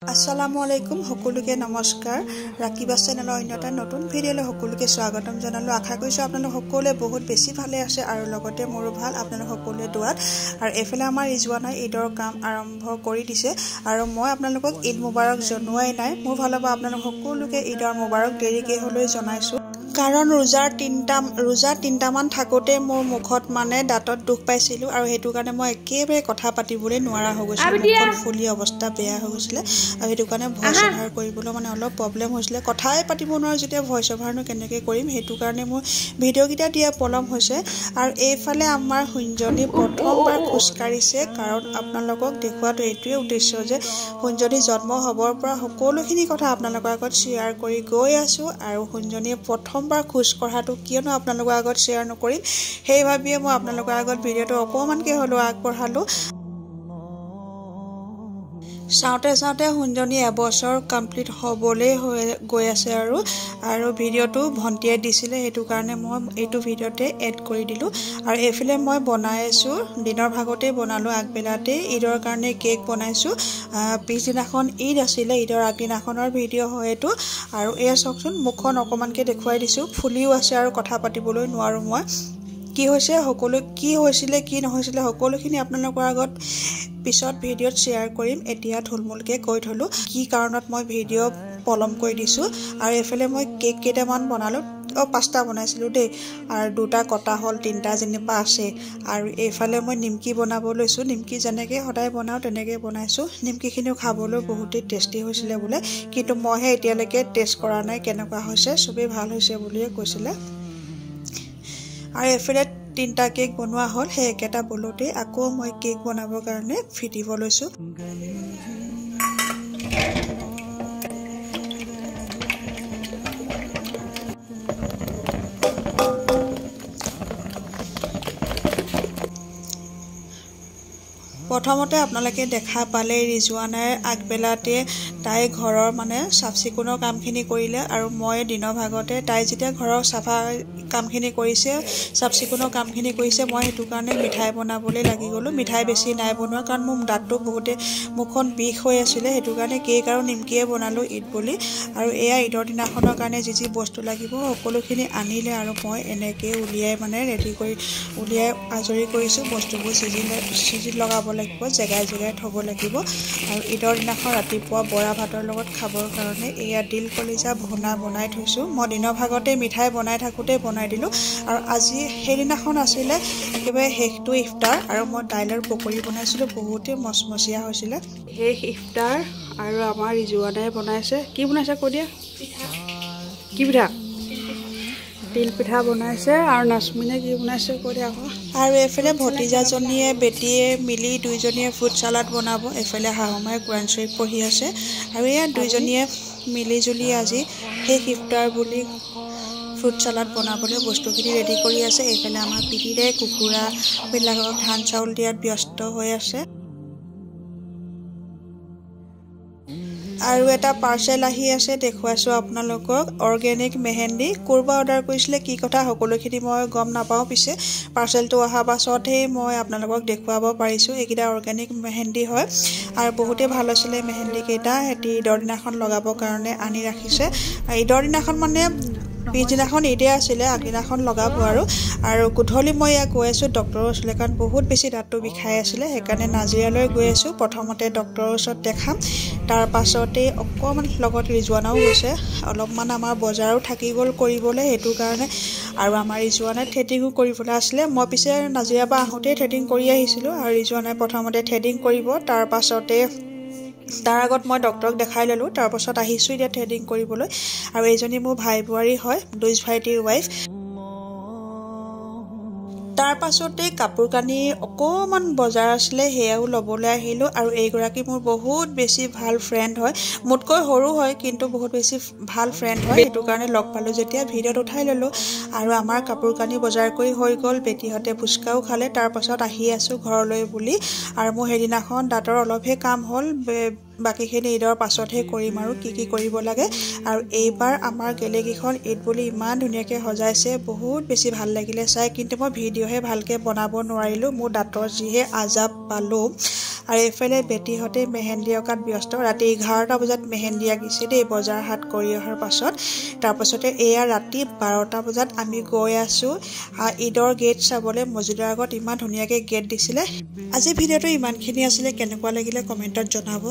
আসসালামু আলাইকুম সকলোকে নমস্কাৰ ৰাকিবা চেনেলৰ অন্য এটা নতুন ভিডিঅ'লৈ সকলোকে স্বাগতম জনালো আশা কৰিছো আপোনালোক সকলোৱে বহুত বেছি ভালে আছে আৰু লগতে মোৰো ভাল আপোনালোক সকলোৱে দুৱাত আৰু এফালে আমাৰ ৰিজৱানাই ঈদৰ কাম আৰম্ভ কৰি দিছে আৰু মই আপোনালোকক ঈদ মুবাৰক জনোৱাই নাই মোৰ ফালৰ পৰা আপোনালোক সকলোকে ঈদৰ মুবাৰক দেৰিকে হ'লৈ জনাইছো কাৰণ ৰোজা তিনটামান থাকোতে মোৰ মুখত মানে দাঁতত দুখ পাইছিলো আৰু হেতু কাৰণে মই একেবাৰে কথা পাতিবলৈ নোৱাৰা হৈ গৈছিল মুখখন ফুলি অৱস্থা বেয়া হৈ গৈছিল আৰু হেতু কাৰণে ভয়েস ওভাৰ কৰিবলৈ মানে অলপ প্ৰবলেম হৈছিল কথাই পাতিব নোৱাৰো যেতিয়া ভয়েস ওভাৰনো কেনেকৈ কৰিম হেতু কাৰণে মই ভিডিঅ' কিটা দিয়া পলম হৈছে আৰু এইফালে আমাৰ হুঞ্জনি প্ৰথমবাৰ খুচকাৰিছে কাৰণ আপোনালোকক দেখুৱাটো এইটোৱে উদ্দেশ্য যে হুঞ্জনি জন্ম হ'বৰ পৰা সকলোখিনি কথা আপোনালোকৰ আগত শ্বেয়াৰ কৰি গৈ আছো আৰু হুঞ্জনিয়ে প্ৰথমবাৰ খুচ কঢ়াটো কিয়নো আপোনালোকৰ আগত শ্বেয়াৰ নকৰিম সেই ভাবিয়ে মই আপোনালোকৰ আগত ভিডিঅ'টো অকমানকে হলো আগবঢ়ালো চাওঁতে হুঞ্জনি এবছৰ কমপ্লিট হ'বলৈ গৈ আছে আৰু ভিডিঅ'টো ভন্টিয়ে দিছিলে হেতু কাৰণে মই এইটো ভিডিঅ'তে এড কৰি দিলো আৰু এফালে মই বনাই আছো দিনৰ ভাগতে বনালো আগবেলাতে ঈদৰ কাৰণে কেক বনাইছো পিছদিনাখন ঈদ আছিলে ঈদৰ আগদিনাখনৰ ভিডিঅ' হয় এইটো আৰু এয়া চাওকচোন মুখখন অকমানকে দেখুৱাই দিছো ফুলিও আছে আৰু কথা পাতিবলৈ নোৱাৰো মই কি হৈছে সকলো কি হৈছিলে কি নহৈছিলে সকলোখিনি আপোনালোকৰ আগত পিছত ভিডিঅ'ত শ্বেয়াৰ কৰিম এতিয়া থুলমুলকে কৈ থলো কি কাৰণত মই ভিডিঅ' পলম কৰি দিছো আৰু এফালে মই কেক কেইটামান বনালো পাঁচটা বনাইছিলো দেই আৰু দুটা কটা হল তিনটা যেনিবা আছে আৰু এইফালে মই নিমকি বনাব লৈছো নিমকি যেনেকৈ সদায় বনাও তেনেকৈ বনাইছো নিমকিখিনিও খাবলৈ বহুতেই টেষ্টি হৈছিলে বোলে কিন্তু মইহে এতিয়ালৈকে টেষ্ট কৰা নাই কেনেকুৱা হৈছে চবেই ভাল হৈছে বুলিয়ে কৈছিলে আৰু এফালে তিনটা কেক বনোৱা হল সেই একেটা বলতে আকৌ মই কেক বনাবৰ কাৰণে ফিটিব লৈছো প্ৰথমতে আপোনালোকে দেখা পালে ৰিজৱানাৰ আগবেলাতে তাই ঘৰৰ মানে চাফচিকুণৰ কামখিনি কৰিলে আৰু মই দিনৰ ভাগতে তাই যেতিয়া ঘৰৰ চাফা কামখিনি কৰিছে চাফচিকুণৰ কামখিনি কৰিছে মই হেতু কাৰণে মিঠাই বনাবলৈ লাগি গলো মিঠাই বেছি নাই বনোৱা কাৰণ মোৰ দাঁতটো বহুতে মুখখন বিষ হৈ আছিল হেতু কাৰণে কেক আৰু নিমকিয়ে বনালো ঈদ বুলি আৰু এয়া ঈদৰ দিনাখনৰ কাৰণে যি বস্তু লাগিব সকলোখিনি আনিলে আৰু মই এনেকৈ উলিয়াই মানে ৰেডি কৰি উলিয়াই আজৰি কৰিছো বস্তুবোৰ সিজি লগাব লাগিব জেগাই থব লাগিব আৰু ঈদৰ দিনাখন ৰাতিপুৱা বৰা ভাতৰ লগত খাবৰ কাৰণে এয়া দিল কলিজা ভুনা বনাই থৈছো মই দিনৰ ভাগতে মিঠাই বনাই থাকোতে বনাই দিলো আৰু আজি সেইদিনাখন আছিলে একেবাৰে শেষটো ইফতাৰ আৰু মই দাইলৰ পকৰি বনাইছিলো বহুতে মচমচীয়া হৈছিল শেষ ইফতাৰ আৰু আমাৰ ৰিজৱানাই বনাইছে কি বনাইছে কৈ দিয়া কি পিঠা তিল পিঠা বনাইছে আৰু নাচমিনে কি বনাইছে কৈ দিয়া আকৌ আৰু এফালে ভতিজাজনীয়ে বেটিয়ে মিলি দুইজনীয়ে ফ্ৰুট চালাড বনাব এফালে শাহুমাই কোৰাণ শৰীফ পঢ়ি আছে আৰু এয়া দুইজনীয়ে মিলি জুলি আজি শেষ ইফতাৰ বুলি ফ্ৰুট চালাড বনাবলৈ বস্তুখিনি ৰেডি কৰি আছে এইফালে আমাৰ পিটিৰে কুকুৰাবিলাকক ধান চাউল দিয়াত ব্যস্ত হৈ আছে আৰু এটা পাৰ্চেল আহি আছে দেখুৱাইছো আপোনালোকক অৰ্গেনিক মেহেন্দি কোৰবা অৰ্ডাৰ কৰিছিলে কি কথা সকলোখিনি মই গম নাপাওঁ পিছে পাৰ্চেলটো অহা পাছতহে মই আপোনালোকক দেখুৱাব পাৰিছো এইকেইটা অৰ্গেনিক মেহেন্দি হয় আৰু বহুতে ভাল হৈছিলে মেহেন্দি কেইটা এটি ঈদৰ দিনাখন লগাবৰ কাৰণে আনি ৰাখিছে ঈদৰ দিনাখন মানে পিছদিনাখন ঈদে আছিলে আগদিনাখন লগাব আৰু গধূলি মই ইয়াক গৈ আছো ডক্টৰৰ ওচৰলৈ কাৰণ বহুত বেছি দাঁতটো বিষাই আছিলে সেইকাৰণে নাজিৰালৈ গৈ আছো প্ৰথমতে ডক্টৰৰ ওচৰত দেখাম তাৰ পাছতে অকণমান লগত ৰিজৱানাও গৈছে অলপমান আমাৰ বজাৰো থাকি গ'ল কৰিবলৈ হেতু কাৰণে আৰু আমাৰ ৰিজৱানাই থ্ৰেডিঙো কৰিবলৈ আছিলে মই পিছে নাজিৰা পৰা আহোঁতে থ্ৰেডিং কৰি আহিছিলোঁ আৰু ৰিজৱানাই প্ৰথমতে থ্ৰেডিং কৰিব তাৰ পাছতে তাৰ আগত মই ডক্টৰক দেখাই ললো তাৰ পাছত আহিছো এতিয়া থ্ৰেডিং কৰিবলৈ আৰু এইজনী মোৰ ভাই বোৱাৰী হয় দুই ভাইটিৰ ৱাইফ তাৰ পাছতে কাপোৰ কানি অকমান বজাৰ আছিলে হেয়াও ল'বলৈ আহিলো আৰু এইগৰাকী মোৰ বহুত বেছি ভাল ফ্ৰেণ্ড হয় মোতকৈ সৰু হয় কিন্তু বহুত বেছি ভাল ফ্ৰেণ্ড হয় হেতু কাৰণে লগ পালো যেতিয়া ভিডিঅ'ত উঠাই ললো আৰু আমাৰ কাপোৰ কানি বজাৰ কৰি হৈ গ'ল বেটিহঁতে ফুচকাও খালে তাৰ পাছত আহি আছো ঘৰলৈ বুলি আৰু মোৰ সেইদিনাখন দাঁতৰ অলপহে কাম হ'ল বাকীখিনি ঈদৰ পাছতহে কৰিম আৰু কি কৰিব লাগে। আৰু এইবাৰ আমাৰ গেলেকীখন ঈদ বুলি ইমান ধুনীয়াকৈ সজাইছে, বহুত বেছি ভাল লাগিলে চাই। কিন্তু মই ভিডিঅ'হে ভালকৈ বনাব নোৱাৰিলোঁ, মোৰ দাঁতৰ যিহে আজাব পালোঁ। আৰু এইফালে বেটীহঁতে মেহেন্দি অঁকাত ব্যস্ত। ৰাতি 11টা বজাত মেহেন্দি আঁকিছে দেই, বজাৰ হাট কৰি অহাৰ পাছত। তাৰপাছতে এয়া ৰাতি 12টা বজাত আমি গৈ আছোঁ ঈদৰ গেট চাবলৈ। মছজিদৰ আগত ইমান ধুনীয়াকৈ গেট দিছিলে। আজি ভিডিঅ'টো ইমানখিনি আছিলে, কেনেকুৱা লাগিলে কমেণ্টত জনাব।